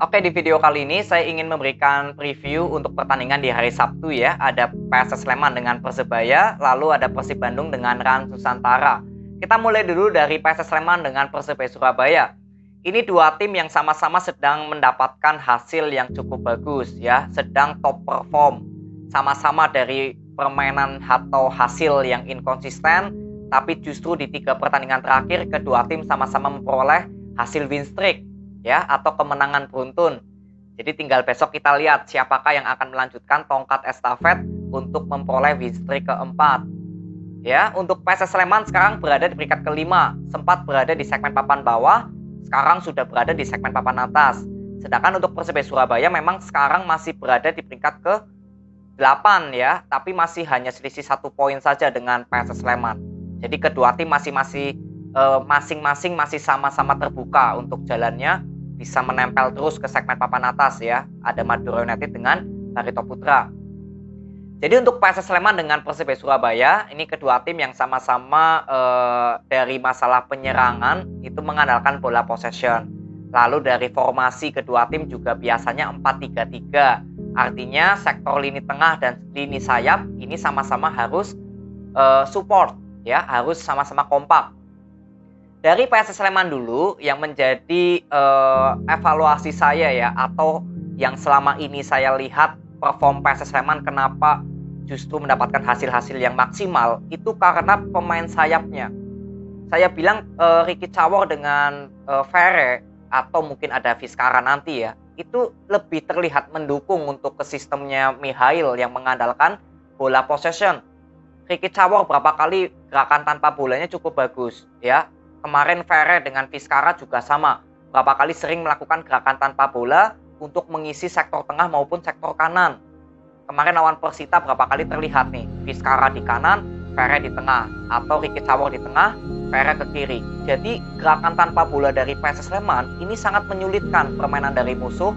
Oke, di video kali ini saya ingin memberikan preview untuk pertandingan di hari Sabtu ya. Ada PSS Sleman dengan Persebaya, lalu ada Persib Bandung dengan Rans Nusantara. Kita mulai dulu dari PSS Sleman dengan Persebaya Surabaya. Ini dua tim yang sama-sama sedang mendapatkan hasil yang cukup bagus ya, sedang top perform. Sama-sama dari permainan atau hasil yang inkonsisten, tapi justru di 3 pertandingan terakhir kedua tim sama-sama memperoleh hasil win streak ya, atau kemenangan beruntun. Jadi tinggal besok kita lihat siapakah yang akan melanjutkan tongkat estafet untuk memperoleh win streak keempat. Ya, untuk PSS Sleman sekarang berada di peringkat kelima, sempat berada di segmen papan bawah, sekarang sudah berada di segmen papan atas. Sedangkan untuk Persebaya Surabaya memang sekarang masih berada di peringkat ke-8 ya, tapi masih hanya selisih 1 poin saja dengan PSS Sleman. Jadi kedua tim masing-masing masih sama-sama terbuka untuk jalannya bisa menempel terus ke segmen papan atas ya. Ada Madura United dengan Barito Putra. Jadi untuk PSS Sleman dengan Persebaya Surabaya, ini kedua tim yang sama-sama dari masalah penyerangan itu mengandalkan bola possession. Lalu dari formasi kedua tim juga biasanya 4-3-3. Artinya sektor lini tengah dan lini sayap ini sama-sama harus support ya, harus sama-sama kompak. Dari PSS Sleman dulu yang menjadi evaluasi saya ya, atau yang selama ini saya lihat perform PSS Sleman kenapa justru mendapatkan hasil-hasil yang maksimal, itu karena pemain sayapnya. Saya bilang Ricky Cawor dengan Ferre atau mungkin ada Vizcara nanti ya, itu lebih terlihat mendukung untuk ke sistemnya Mihail yang mengandalkan bola possession. Ricky Cawor berapa kali gerakan tanpa bolanya cukup bagus ya. Kemarin Ferre dengan Vizcara juga sama. Berapa kali sering melakukan gerakan tanpa bola untuk mengisi sektor tengah maupun sektor kanan. Kemarin lawan Persita berapa kali terlihat nih. Vizcara di kanan, Ferre di tengah. Atau Ricky Cawor di tengah, Ferre ke kiri. Jadi gerakan tanpa bola dari PSS Sleman ini sangat menyulitkan permainan dari musuh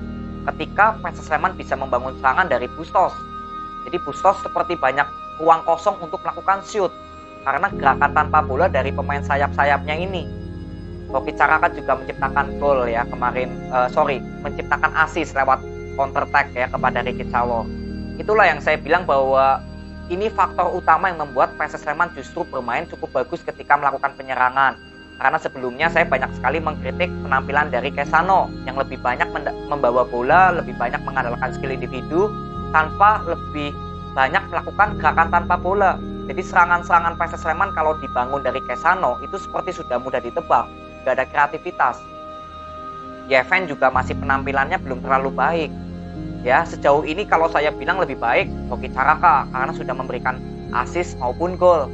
ketika PSS Sleman bisa membangun serangan dari Bustos. Jadi Bustos seperti banyak ruang kosong untuk melakukan shoot. Karena gerakan tanpa bola dari pemain sayap-sayapnya ini. Rocky Caraka juga menciptakan gol ya kemarin, menciptakan assist lewat counter attack ya kepada Ricky Cawor. Itulah yang saya bilang bahwa ini faktor utama yang membuat PSS Sleman justru bermain cukup bagus ketika melakukan penyerangan. Karena sebelumnya saya banyak sekali mengkritik penampilan dari Kesano yang lebih banyak membawa bola, lebih banyak mengandalkan skill individu tanpa lebih banyak melakukan gerakan tanpa bola. Jadi serangan-serangan PSS Sleman kalau dibangun dari Kesano itu seperti sudah mudah ditebak, gak ada kreativitas. Yeven juga masih penampilannya belum terlalu baik. Ya, sejauh ini kalau saya bilang lebih baik Rocky Caraka karena sudah memberikan assist maupun gol.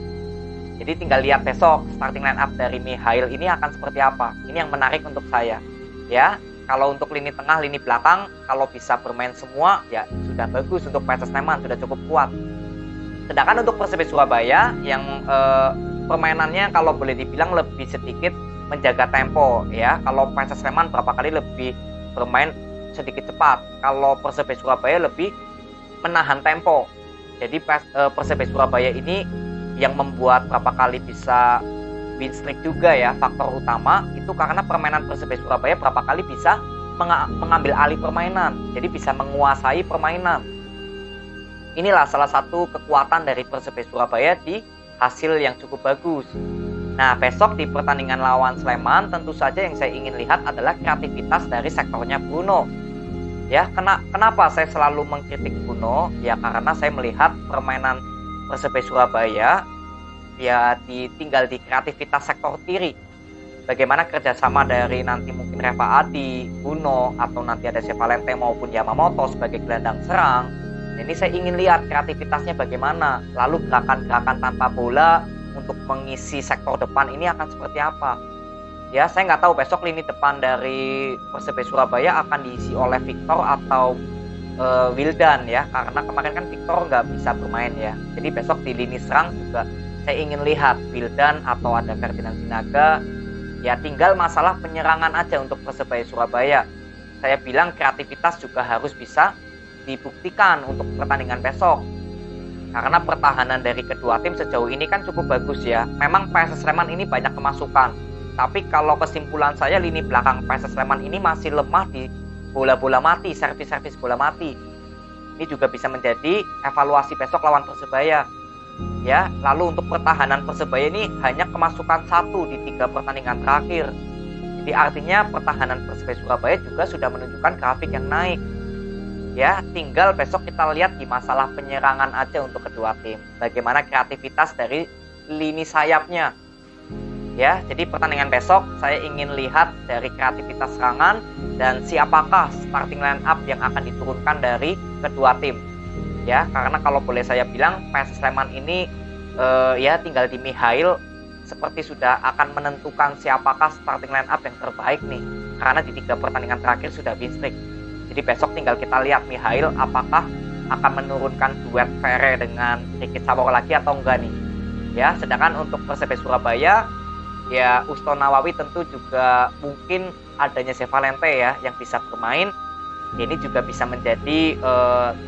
Jadi tinggal lihat besok starting line up dari Mihail ini akan seperti apa. Ini yang menarik untuk saya. Ya, kalau untuk lini tengah, lini belakang kalau bisa bermain semua ya sudah bagus untuk PSS Sleman, sudah cukup kuat. Sedangkan untuk Persebaya Surabaya yang permainannya kalau boleh dibilang lebih sedikit menjaga tempo ya. Kalau PSS Sleman berapa kali lebih bermain sedikit cepat. Kalau Persebaya Surabaya lebih menahan tempo. Jadi Persebaya Surabaya ini yang membuat berapa kali bisa win streak juga ya. Faktor utama itu karena permainan Persebaya Surabaya berapa kali bisa mengambil alih permainan. Jadi bisa menguasai permainan. Inilah salah satu kekuatan dari Persebaya Surabaya di hasil yang cukup bagus. Nah, besok di pertandingan lawan Sleman tentu saja yang saya ingin lihat adalah kreativitas dari sektornya Bruno. Ya, kenapa saya selalu mengkritik Bruno? Ya karena saya melihat permainan Persebaya Surabaya ya tinggal di kreativitas sektor kiri. Bagaimana kerjasama dari nanti mungkin Reva Adi, Bruno, atau nanti ada Sevalente maupun Yamamoto sebagai gelandang serang. Ini saya ingin lihat kreativitasnya bagaimana. Lalu gerakan-gerakan tanpa bola untuk mengisi sektor depan ini akan seperti apa. Ya, saya nggak tahu besok lini depan dari Persebaya Surabaya akan diisi oleh Victor atau Wildan ya. Karena kemarin kan Victor nggak bisa bermain ya. Jadi besok di lini serang juga saya ingin lihat Wildan atau ada Ferdinand Sinaga. Ya tinggal masalah penyerangan aja untuk Persebaya Surabaya. Saya bilang kreativitas juga harus bisa dibuktikan untuk pertandingan besok. Karena pertahanan dari kedua tim sejauh ini kan cukup bagus ya. Memang PSS Sleman ini banyak kemasukan. Tapi kalau kesimpulan saya lini belakang PSS Sleman ini masih lemah di bola-bola mati, servis-servis bola mati. Ini juga bisa menjadi evaluasi besok lawan Persebaya. Ya, lalu untuk pertahanan Persebaya ini hanya kemasukan 1 di 3 pertandingan terakhir. Jadi artinya pertahanan Persebaya Surabaya juga sudah menunjukkan grafik yang naik. Ya, tinggal besok kita lihat di masalah penyerangan aja untuk kedua tim. Bagaimana kreativitas dari lini sayapnya. Ya, jadi pertandingan besok saya ingin lihat dari kreativitas serangan dan siapakah starting line up yang akan diturunkan dari kedua tim. Ya, karena kalau boleh saya bilang PSS Sleman ini ya tinggal di Mihail seperti sudah akan menentukan siapakah starting line up yang terbaik nih. Karena di 3 pertandingan terakhir sudah win streak. Jadi besok tinggal kita lihat Mihail apakah akan menurunkan duet Vere dengan Rikit Sawor lagi atau enggak nih. Ya, sedangkan untuk Persebaya Surabaya ya Usto Nawawi tentu juga mungkin adanya Zevalente ya yang bisa bermain. Ini juga bisa menjadi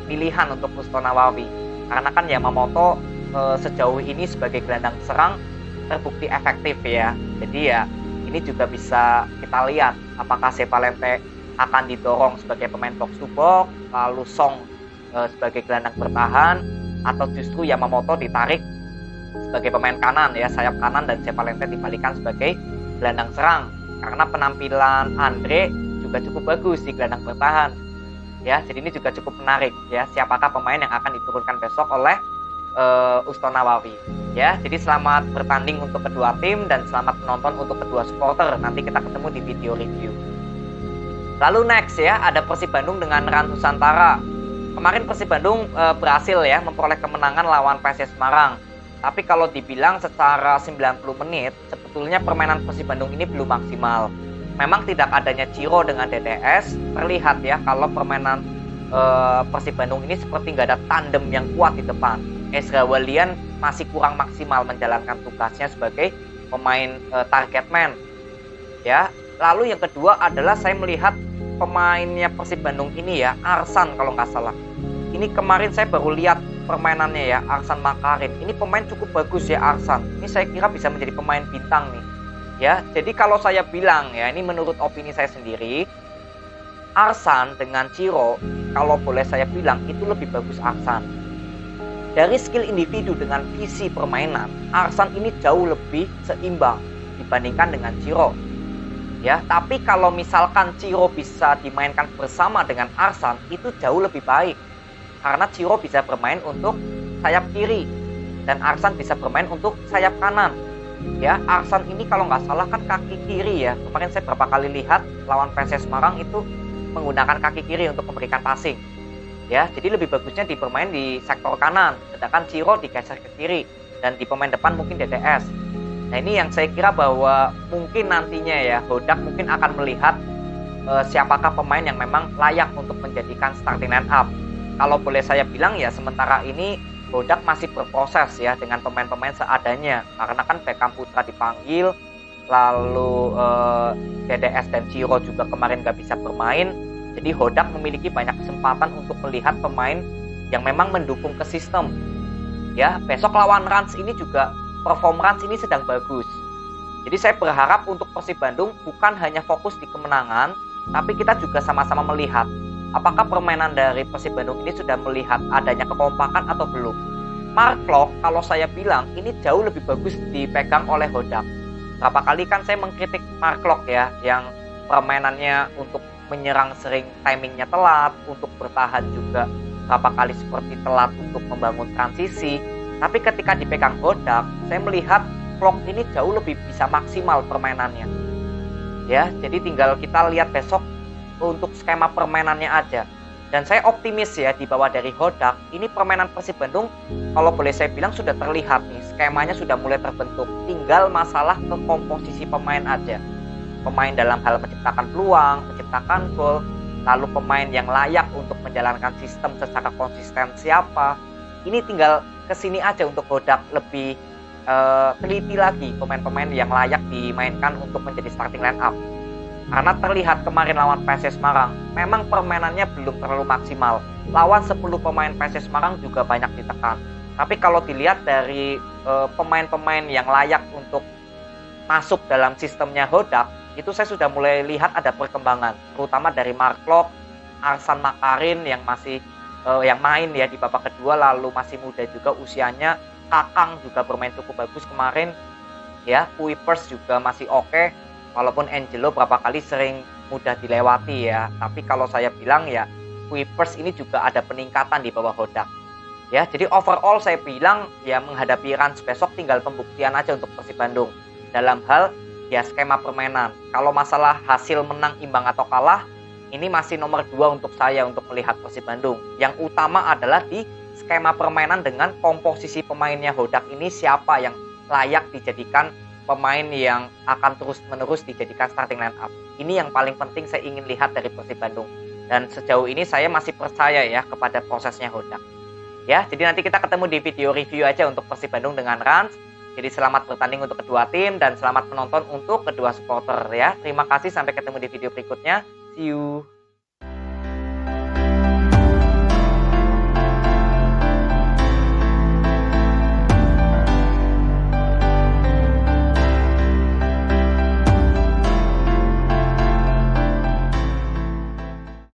pilihan untuk Usto Nawawi. Karena kan Yamamoto sejauh ini sebagai gelandang serang terbukti efektif ya. Jadi ya ini juga bisa kita lihat apakah Zevalente akan didorong sebagai pemain box to box, lalu Song sebagai gelandang bertahan, atau justru Yamamoto ditarik sebagai pemain kanan ya, sayap kanan, dan Zevalente dibalikan sebagai gelandang serang. Karena penampilan Andre juga cukup bagus di gelandang bertahan. Ya, jadi ini juga cukup menarik ya, siapakah pemain yang akan diturunkan besok oleh Usto Nawawi. Ya, jadi selamat bertanding untuk kedua tim dan selamat menonton untuk kedua supporter. Nanti kita ketemu di video review. Lalu next ya, ada Persib Bandung dengan Ran Nusantara. Kemarin Persib Bandung berhasil ya memperoleh kemenangan lawan PSS Semarang. Tapi kalau dibilang secara 90 menit, sebetulnya permainan Persib Bandung ini belum maksimal. Memang tidak adanya Ciro dengan DDS, terlihat ya kalau permainan Persib Bandung ini seperti nggak ada tandem yang kuat di depan. Ezra Walian masih kurang maksimal menjalankan tugasnya sebagai pemain target man. Ya, lalu yang kedua adalah saya melihat pemainnya Persib Bandung ini ya, Arsan kalau nggak salah. Ini kemarin saya baru lihat permainannya ya, Arsan Makarin. Ini pemain cukup bagus ya Arsan. Ini saya kira bisa menjadi pemain bintang nih. Ya, jadi kalau saya bilang ya, ini menurut opini saya sendiri, Arsan dengan Ciro, kalau boleh saya bilang itu lebih bagus Arsan. Dari skill individu dengan visi permainan, Arsan ini jauh lebih seimbang dibandingkan dengan Ciro. Ya, tapi kalau misalkan Ciro bisa dimainkan bersama dengan Arsan, itu jauh lebih baik. Karena Ciro bisa bermain untuk sayap kiri dan Arsan bisa bermain untuk sayap kanan. Ya, Arsan ini kalau nggak salah kan kaki kiri ya. Kemarin saya beberapa kali lihat lawan PSS Semarang itu menggunakan kaki kiri untuk memberikan passing. Ya, jadi lebih bagusnya bermain di sektor kanan, sedangkan Ciro digeser ke kiri dan di pemain depan mungkin DDS. Nah, ini yang saya kira bahwa mungkin nantinya ya Hodak mungkin akan melihat siapakah pemain yang memang layak untuk menjadikan starting line up. Kalau boleh saya bilang ya sementara ini Hodak masih berproses ya dengan pemain-pemain seadanya. Karena kan Beckham Putra dipanggil, lalu DDS dan Ciro juga kemarin nggak bisa bermain. Jadi Hodak memiliki banyak kesempatan untuk melihat pemain yang memang mendukung ke sistem. Ya, besok lawan Rans ini juga perform Rans ini sedang bagus. Jadi saya berharap untuk Persib Bandung bukan hanya fokus di kemenangan, tapi kita juga sama-sama melihat apakah permainan dari Persib Bandung ini sudah melihat adanya kekompakan atau belum. Mark Klok kalau saya bilang ini jauh lebih bagus dipegang oleh Hodak. Berapa kali kan saya mengkritik Mark Klok ya, yang permainannya untuk menyerang sering timingnya telat, untuk bertahan juga berapa kali seperti telat untuk membangun transisi. Tapi ketika dipegang Hodak, saya melihat Klok ini jauh lebih bisa maksimal permainannya. Ya, jadi tinggal kita lihat besok untuk skema permainannya aja. Dan saya optimis ya di bawah dari Hodak, ini permainan Persib Bandung kalau boleh saya bilang sudah terlihat nih, skemanya sudah mulai terbentuk. Tinggal masalah ke komposisi pemain aja. Pemain dalam hal menciptakan peluang, menciptakan gol, lalu pemain yang layak untuk menjalankan sistem secara konsisten siapa. Ini tinggal kesini aja untuk Hodak lebih teliti lagi pemain-pemain yang layak dimainkan untuk menjadi starting line up. Karena terlihat kemarin lawan PSS Semarang, memang permainannya belum terlalu maksimal. Lawan 10 pemain PSS Semarang juga banyak ditekan. Tapi kalau dilihat dari pemain-pemain yang layak untuk masuk dalam sistemnya Hodak, itu saya sudah mulai lihat ada perkembangan, terutama dari Mark Klok, Arsan Makarin yang masih yang main ya di babak kedua, lalu masih muda juga usianya. Kakang juga bermain cukup bagus kemarin ya. Kuipers juga masih oke, walaupun Angelo berapa kali sering mudah dilewati ya. Tapi kalau saya bilang ya, Kuipers ini juga ada peningkatan di bawah Hodak. Ya, jadi overall saya bilang ya menghadapi Rans besok tinggal pembuktian aja untuk Persib Bandung dalam hal ya skema permainan. Kalau masalah hasil menang, imbang atau kalah, ini masih nomor 2 untuk saya untuk melihat Persib Bandung. Yang utama adalah di skema permainan dengan komposisi pemainnya Hodak ini siapa yang layak dijadikan pemain yang akan terus-menerus dijadikan starting line up. Ini yang paling penting saya ingin lihat dari Persib Bandung. Dan sejauh ini saya masih percaya ya kepada prosesnya Hodak. Ya, jadi nanti kita ketemu di video review aja untuk Persib Bandung dengan Rans. Jadi selamat bertanding untuk kedua tim dan selamat menonton untuk kedua supporter ya. Terima kasih, sampai ketemu di video berikutnya. See you.